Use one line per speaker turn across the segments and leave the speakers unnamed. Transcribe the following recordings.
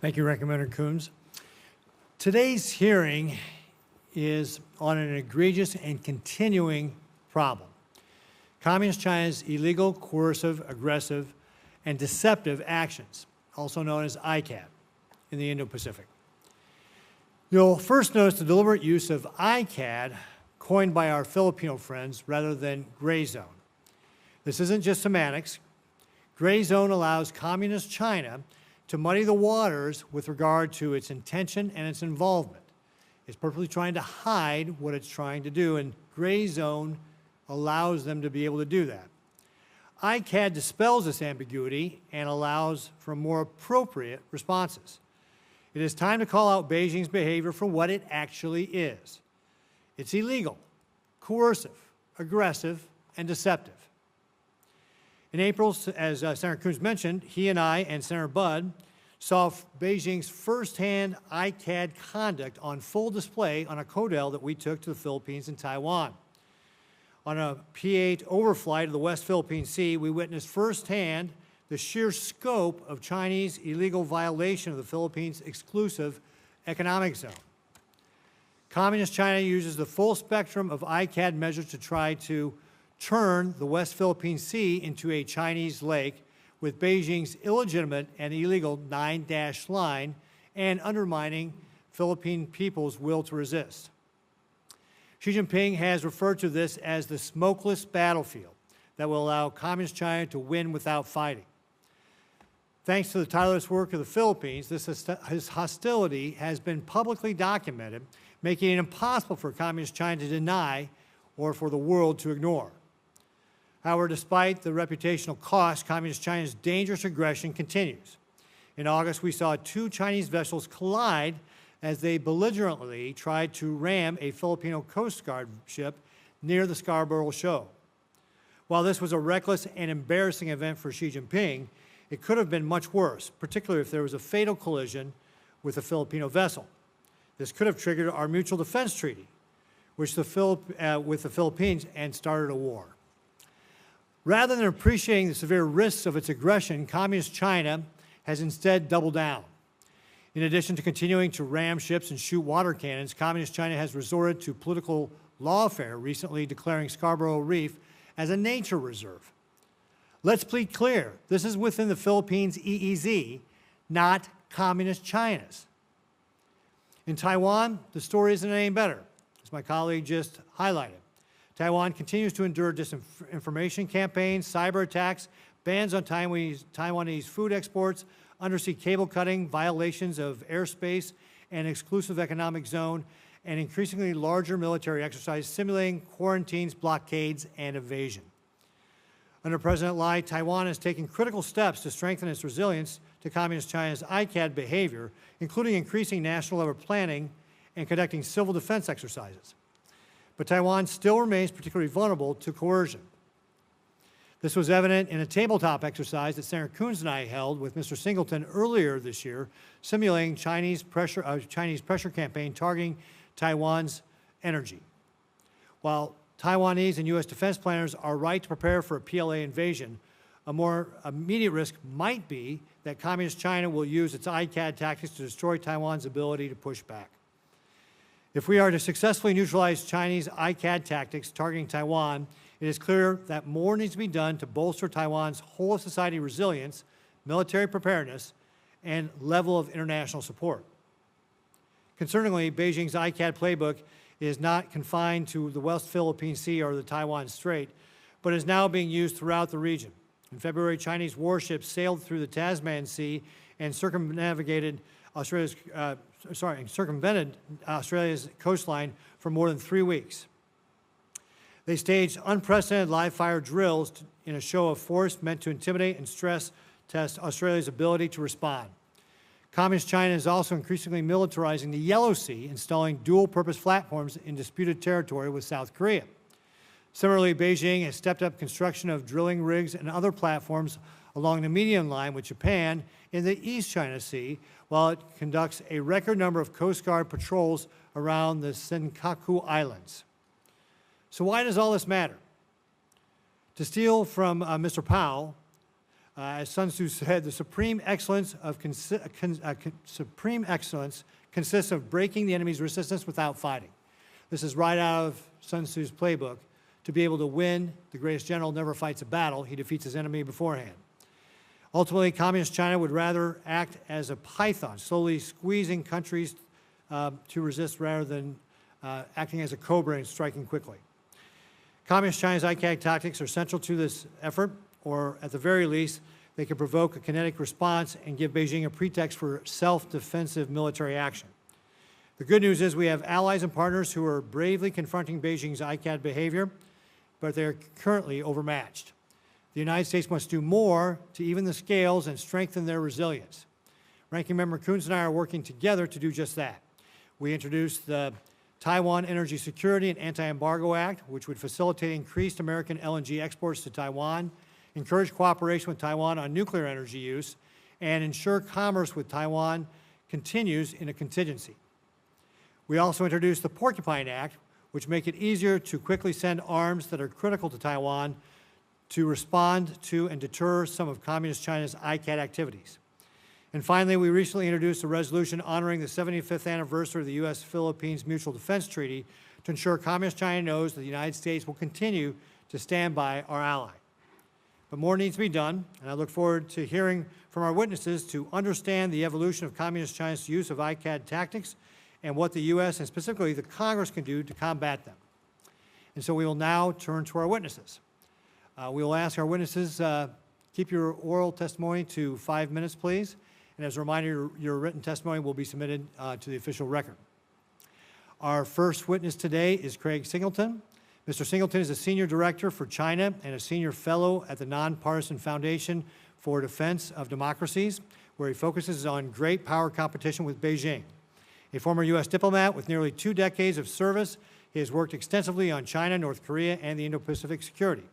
Thank you, Recommender Coons. Today's hearing is on an egregious and continuing problem. Communist China's illegal, coercive, aggressive, and deceptive actions, also known as ICAD, in the Indo-Pacific. You'll first notice the deliberate use of ICAD, coined by our Filipino friends, rather than gray zone. This isn't just semantics. Gray zone allows Communist China to muddy the waters with regard to its intention and its involvement. It's purposely trying to hide what it's trying to do, and gray zone allows them to be able to do that. ICAD dispels this ambiguity and allows for more appropriate responses. It is time to call out Beijing's behavior for what it actually is. It's illegal, coercive, aggressive, and deceptive. In April, as Senator Coons mentioned, he and I and Senator Budd saw Beijing's firsthand ICAD conduct on full display on a CODEL that we took to the Philippines and Taiwan. On a P-8 overflight of the West Philippine Sea, we witnessed firsthand the sheer scope of Chinese illegal violation of the Philippines' exclusive economic zone. Communist China uses the full spectrum of ICAD measures to try to turn the West Philippine Sea into a Chinese lake with Beijing's illegitimate and illegal 9-dash line and undermining Philippine people's will to resist. Xi Jinping has referred to this as the smokeless battlefield that will allow Communist China to win without fighting. Thanks to the tireless work of the Philippines, his hostility has been publicly documented, making it impossible for Communist China to deny or for the world to ignore. However, despite the reputational cost, Communist China's dangerous aggression continues. In August, we saw two Chinese vessels collide as they belligerently tried to ram a Filipino Coast Guard ship near the Scarborough Shoal. While this was a reckless and embarrassing event for Xi Jinping, it could have been much worse, particularly if there was a fatal collision with a Filipino vessel. This could have triggered our mutual defense treaty, which with the Philippines, and started a war. Rather than appreciating the severe risks of its aggression, Communist China has instead doubled down. In addition to continuing to ram ships and shoot water cannons, Communist China has resorted to political lawfare, recently declaring Scarborough Reef as a nature reserve. Let's be clear, this is within the Philippines' EEZ, not Communist China's. In Taiwan, the story isn't any better, as my colleague just highlighted. Taiwan continues to endure disinformation campaigns, cyber attacks, bans on Taiwanese food exports, undersea cable cutting, violations of airspace and exclusive economic zone, and increasingly larger military exercises simulating quarantines, blockades, and evasion. Under President Lai, Taiwan has taken critical steps to strengthen its resilience to Communist China's ICAD behavior, including increasing national level planning and conducting civil defense exercises. But Taiwan still remains particularly vulnerable to coercion. This was evident in a tabletop exercise that Senator Coons and I held with Mr. Singleton earlier this year, simulating Chinese pressure campaign targeting Taiwan's energy. While Taiwanese and U.S. defense planners are right to prepare for a PLA invasion, a more immediate risk might be that Communist China will use its ICAD tactics to destroy Taiwan's ability to push back. If we are to successfully neutralize Chinese ICAD tactics targeting Taiwan, it is clear that more needs to be done to bolster Taiwan's whole of society resilience, military preparedness, and level of international support. Concerningly, Beijing's ICAD playbook is not confined to the West Philippine Sea or the Taiwan Strait, but is now being used throughout the region. In February, Chinese warships sailed through the Tasman Sea and circumvented Australia's coastline for more than 3 weeks. They staged unprecedented live-fire drills in a show of force meant to intimidate and stress test Australia's ability to respond. Communist China is also increasingly militarizing the Yellow Sea, installing dual-purpose platforms in disputed territory with South Korea. Similarly, Beijing has stepped up construction of drilling rigs and other platforms along the median line with Japan in the East China Sea, while it conducts a record number of Coast Guard patrols around the Senkaku Islands. So why does all this matter? To steal from Mr. Powell, As Sun Tzu said, the supreme excellence consists of breaking the enemy's resistance without fighting. This is right out of Sun Tzu's playbook. To be able to win, the greatest general never fights a battle. He defeats his enemy beforehand. Ultimately, Communist China would rather act as a python, slowly squeezing countries to resist rather than acting as a cobra and striking quickly. Communist China's ICAD tactics are central to this effort, or at the very least, they can provoke a kinetic response and give Beijing a pretext for self-defensive military action. The good news is we have allies and partners who are bravely confronting Beijing's ICAD behavior, but they're currently overmatched. The United States must do more to even the scales and strengthen their resilience. Ranking Member Coons and I are working together to do just that. We introduced the Taiwan Energy Security and Anti-Embargo Act, which would facilitate increased American LNG exports to Taiwan, encourage cooperation with Taiwan on nuclear energy use, and ensure commerce with Taiwan continues in a contingency. We also introduced the Porcupine Act, which make it easier to quickly send arms that are critical to Taiwan to respond to and deter some of Communist China's ICAD activities. And finally, we recently introduced a resolution honoring the 75th anniversary of the U.S.-Philippines Mutual Defense Treaty to ensure Communist China knows that the United States will continue to stand by our ally. But more needs to be done, and I look forward to hearing from our witnesses to understand the evolution of Communist China's use of ICAD tactics and what the U.S. and specifically the Congress can do to combat them. And so we will now turn to our witnesses. We will ask our witnesses, keep your oral testimony to 5 minutes, please. And as a reminder, your written testimony will be submitted to the official record. Our first witness today is Craig Singleton. Mr. Singleton is a Senior Director for China and a Senior Fellow at the Nonpartisan Foundation for Defense of Democracies, where he focuses on great power competition with Beijing. A former U.S. diplomat with nearly 2 decades of service, he has worked extensively on China, North Korea, and the Indo-Pacific security.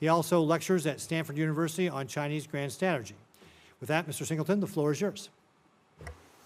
He also lectures at Stanford University on Chinese grand strategy. With that, Mr. Singleton, the floor is yours.